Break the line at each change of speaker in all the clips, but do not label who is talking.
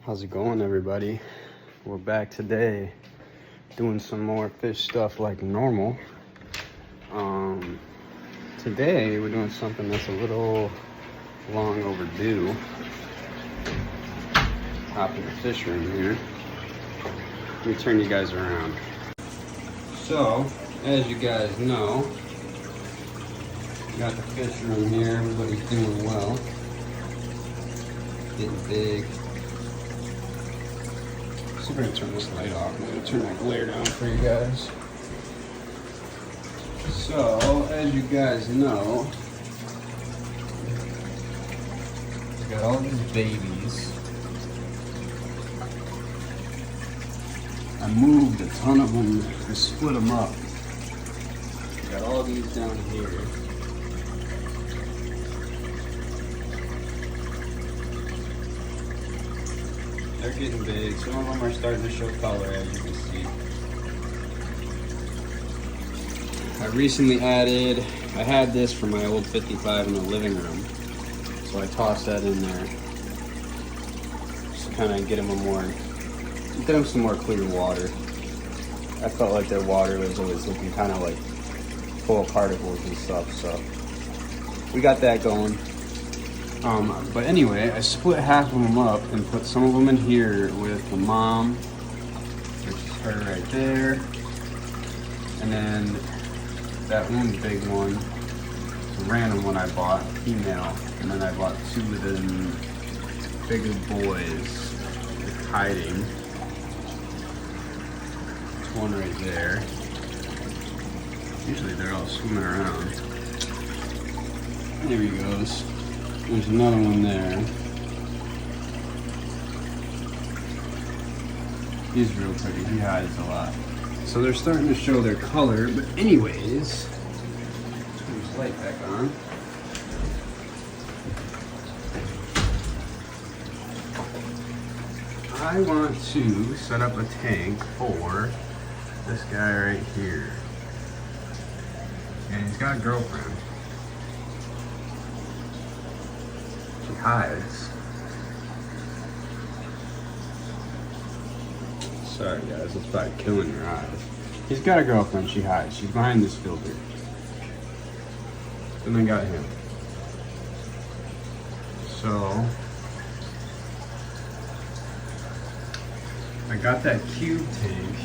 How's it going, everybody? We're back today doing some more fish stuff like normal. Today we're doing something that's a little long overdue. Hop in the fish room here. Let me turn you guys around. So, as you guys know, we got the fish room here. Everybody's doing well. Getting big. So we're gonna turn this light off. I'm gonna turn my glare down for you guys. So, as you guys know, we got all these babies. I moved a ton of them. I split them up. We got all these down here. They're getting big. Some of them are starting to show color, as you can see. I recently added, I had this from my old 55 in the living room. So I tossed that in there. Just to kind of get them some more clear water. I felt like their water was always looking kind of like full of particles and stuff, so we got that going. But anyway, I split half of them up and put some of them in here with the mom, which is her right there, and then that one big one, the random one I bought, female, and then I bought two of them bigger boys hiding. There's one right there. Usually they're all swimming around. There he goes. There's another one there. He's real pretty. He hides a lot. So they're starting to show their color, but anyways, turn this light back on. I want to set up a tank for this guy right here. And he's got a girlfriend. She hides. Sorry guys, it's probably killing your eyes. He's got a girlfriend, she hides. She's behind this filter. Then I got him. So, I got that cube tank.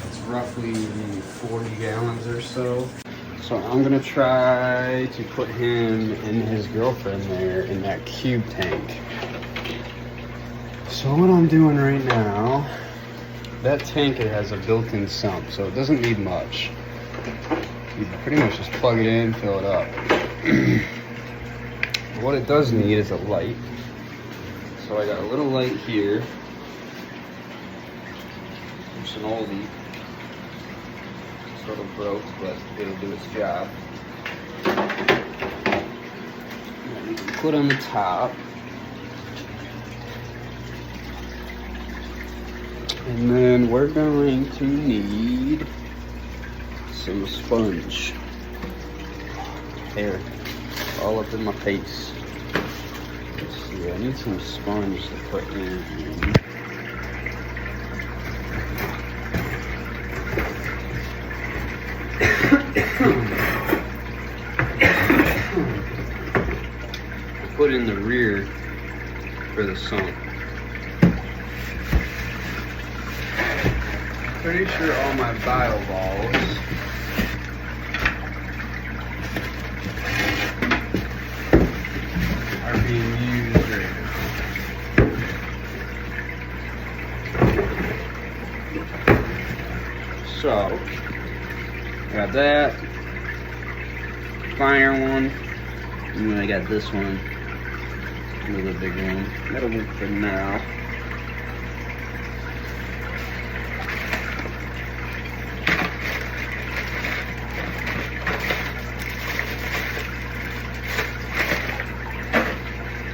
It's roughly 40 gallons or so. So I'm gonna try to put him and his girlfriend there in that cube tank. So what I'm doing right now, that tank, it has a built-in sump, so it doesn't need much. You pretty much just plug it in, fill it up. What it does need is a light. So I got a little light here. It's an oldie. Sort of broke, but it'll do its job. You can put on the top. And then we're going to need some sponge. Hair all up in my face. Let's see, I need some sponge to put in here. Put in the rear for the sump. Pretty sure all my bivalves are being used right now. So, I got that fire one, and then I got this one, another big one. That'll work for now.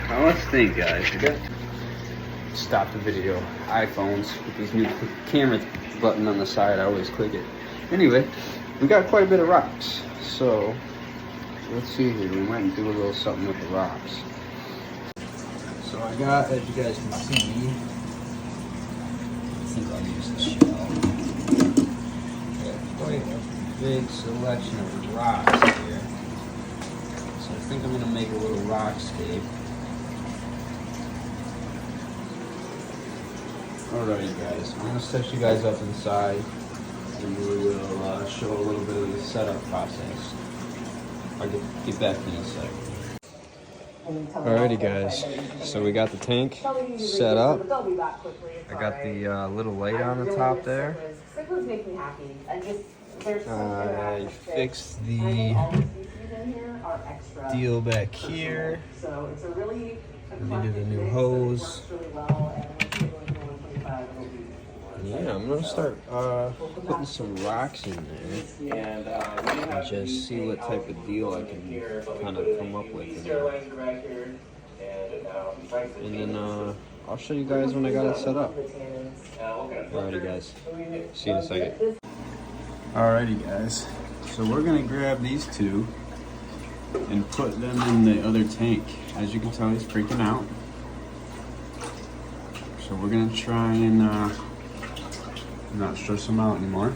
Now let's think, guys. We got stop the video. iPhones with these new camera button on the side, I always click it. Anyway, we got quite a bit of rocks, so let's see here. We might do a little something with the rocks. So I got, as you guys can see, I think I'll use this shell. Got quite a big selection of rocks here. So I think I'm gonna make a little rockscape. Alrighty guys, I'm gonna set you guys up to the side and we will show a little bit of the setup process. I'll get back in a sec. Alrighty guys, so we got the tank set up. I got the little light on the top there. I fixed the deal back here. Needed a new hose. Yeah, I'm gonna start putting some rocks in there and just see what type of deal I can kind of come up with. And then I'll show you guys when I got it set up. Alrighty guys, see you in a second. Alrighty guys, so we're gonna grab these two and put them in the other tank. As you can tell, he's freaking out. So we're gonna try and not stress him out anymore.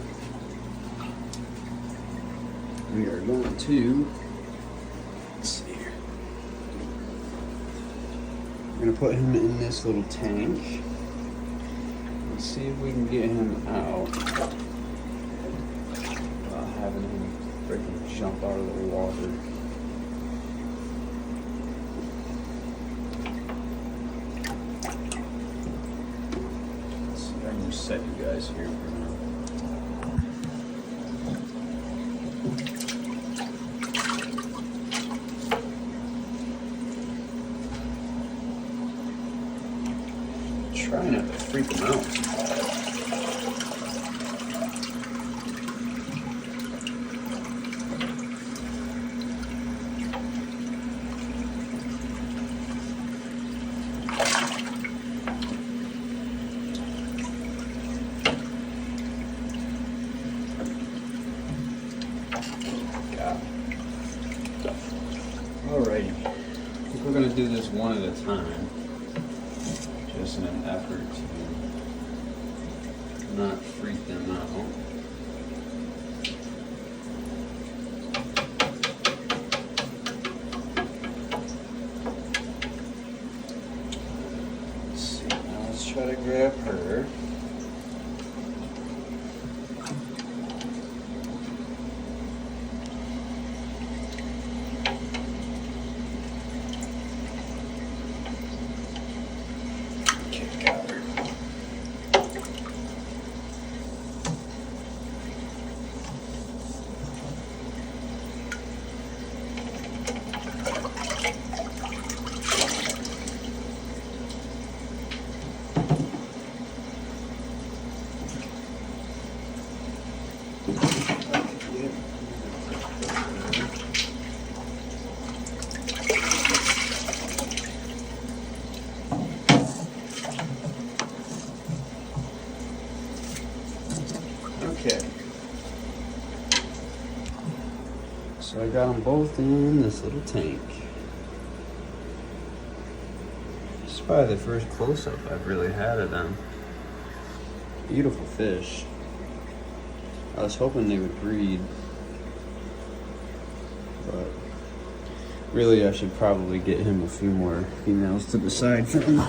We are going to, let's see here. We're gonna put him in this little tank. Let's see if we can get him out without having him freaking jump out of the water. Let's see if I can just set you guys here for now. Try not to freak him out. Alrighty, I think we're going to do this one at a time, just in an effort to not freak them out. Let's see, now let's try to grab her. Okay. So I got them both in this little tank. This is probably the first close-up I've really had of them. Beautiful fish. I was hoping they would breed, but really I should probably get him a few more females to the side for him.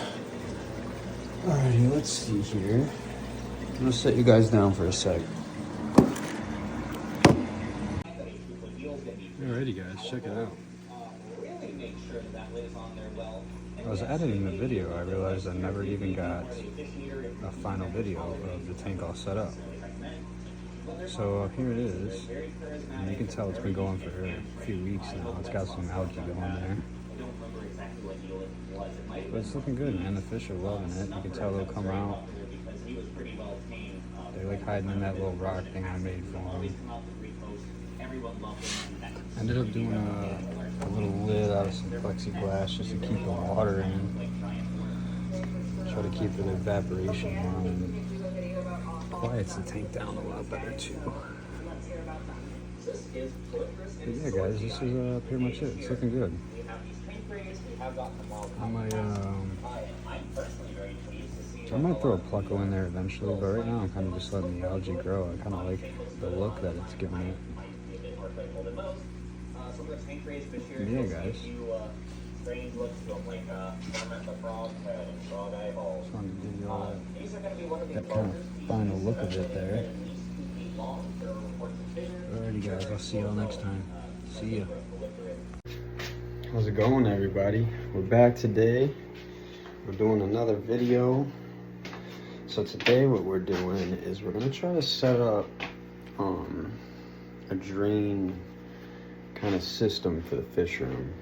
Alrighty, let's see here. I'm gonna set you guys down for a sec. Alrighty guys, check it out. I was editing the video, I realized I never even got a final video of the tank all set up. So here it is, and you can tell it's been going for a few weeks now. It's got some algae going there. But it's looking good, man. The fish are loving it. You can tell they'll come out. They like hiding in that little rock thing I made for them. I ended up doing a little lid out of some plexiglass just to keep the water in. Try to keep the evaporation on and quiets the tank down a lot better too. But yeah guys, this is pretty much it. It's looking good. I might throw a Plucko in there eventually, but right now I'm kind of just letting the algae grow. I kind of like the look that it's giving it. Yeah, guys. Just wanted to give you all that kind of final look of it there. Alrighty, guys. I'll see y'all next time. See ya. How's it going, everybody? We're back today. We're doing another video. So today what we're doing is we're gonna try to set up a drain kind of system for the fish room.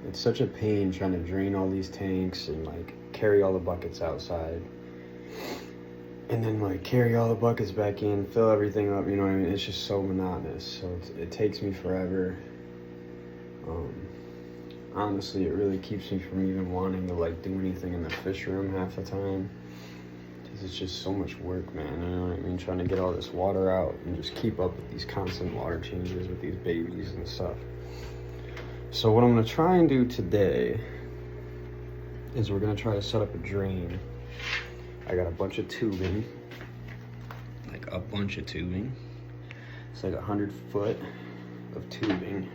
It's such a pain trying to drain all these tanks and like carry all the buckets outside and then like carry all the buckets back in, fill everything up, you know what I mean? It's just so monotonous. So it takes me forever. Honestly, it really keeps me from even wanting to like do anything in the fish room half the time. It's just so much work, man. You know what I mean? Trying to get all this water out and just keep up with these constant water changes with these babies and stuff. So what I'm gonna try and do today is we're gonna try to set up a drain. I got a bunch of tubing, like a bunch of tubing. It's like 100 foot of tubing.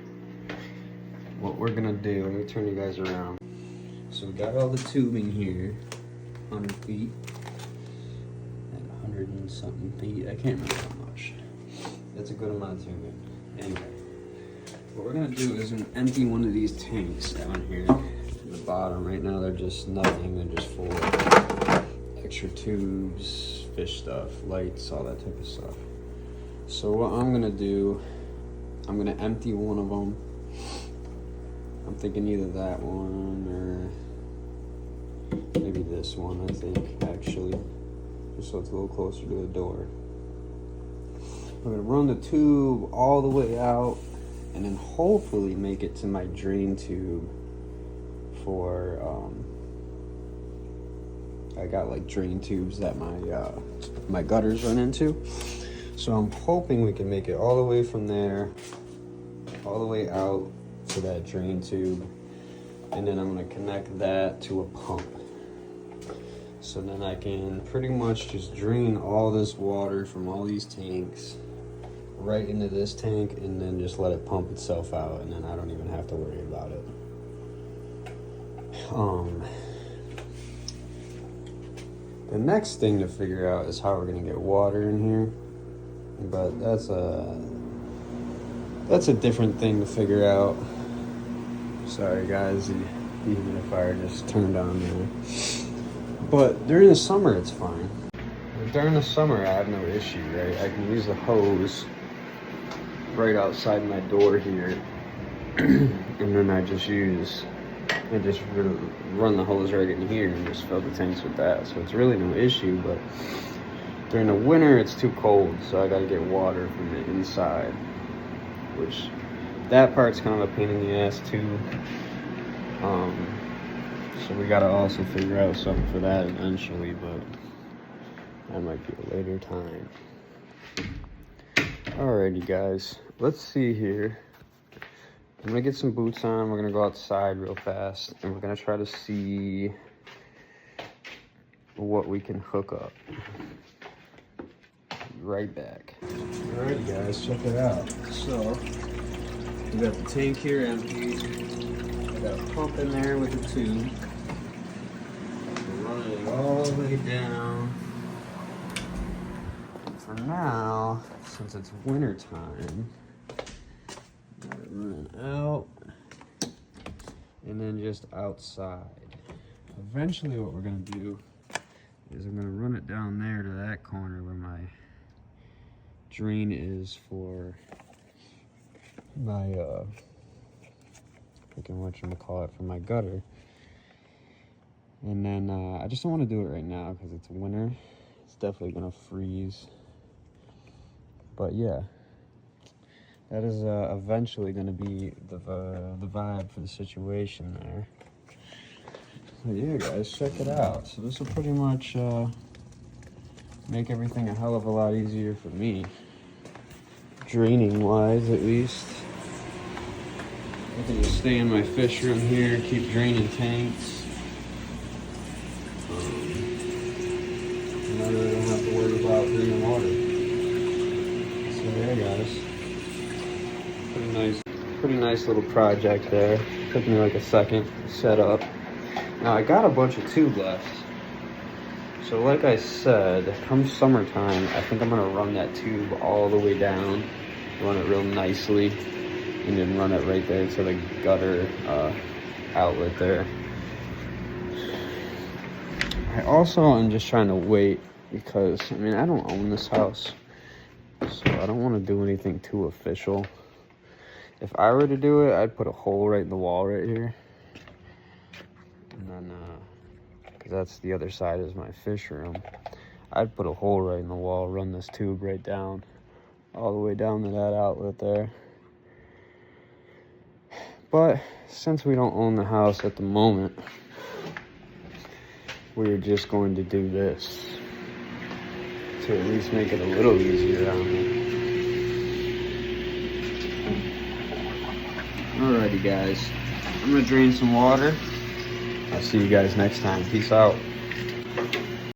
What we're gonna do, let me turn you guys around. So we got all the tubing here, 100 feet. 100 and something feet. I can't remember how much. That's a good amount of tubing. Anyway, what we're gonna do is empty one of these tanks down here at the bottom. Right now they're just nothing. They're just full of extra tubes, fish stuff, lights, all that type of stuff. So what I'm gonna do, I'm gonna empty one of them. I'm thinking either that one or maybe this one, I think, actually. Just so it's a little closer to the door. I'm gonna run the tube all the way out and then hopefully make it to my drain tube for, I got like drain tubes that my gutters run into. So I'm hoping we can make it all the way from there, all the way out to that drain tube. And then I'm gonna connect that to a pump. So then I can pretty much just drain all this water from all these tanks right into this tank and then just let it pump itself out, and then I don't even have to worry about it. The next thing to figure out is how we're gonna get water in here, but that's a different thing to figure out. Sorry guys, the humidifier just turned on there. But during the summer, it's fine. During the summer, I have no issue, right? I can use the hose right outside my door here. And then I just run the hose right in here and just fill the tanks with that. So it's really no issue, but during the winter, it's too cold. So I gotta get water from the inside, which that part's kind of a pain in the ass too. So we gotta also figure out something for that eventually, but that might be a later time. Alrighty guys, let's see here. I'm gonna get some boots on, we're gonna go outside real fast, and we're gonna try to see what we can hook up. Right back. Alrighty guys, check it out. So, we got the tank here empty. I got a pump in there with a tube. All the way down. For now, since it's winter time, run out and then just outside. Eventually what we're gonna do is I'm gonna run it down there to that corner where my drain is for my for my gutter. And then I just don't want to do it right now because it's winter. It's definitely gonna freeze. But yeah, that is eventually gonna be the vibe for the situation there. So yeah, guys, check it out. So this will pretty much make everything a hell of a lot easier for me, draining wise at least. I can just stay in my fish room here, keep draining tanks. And I really don't have to worry about drinking water. So there, guys. Pretty nice little project there. Took me like a second to set up. Now I got a bunch of tube left. So like I said, come summertime, I think I'm gonna run that tube all the way down, run it real nicely, and then run it right there to the gutter outlet there. I also am just trying to wait because, I mean, I don't own this house, so I don't want to do anything too official. If I were to do it, I'd put a hole right in the wall right here. And then, because that's the other side is my fish room. I'd put a hole right in the wall, run this tube right down, all the way down to that outlet there. But since we don't own the house at the moment, we're just going to do this to at least make it a little easier on me. Alrighty guys, I'm gonna drain some water. I'll see you guys next time. Peace out.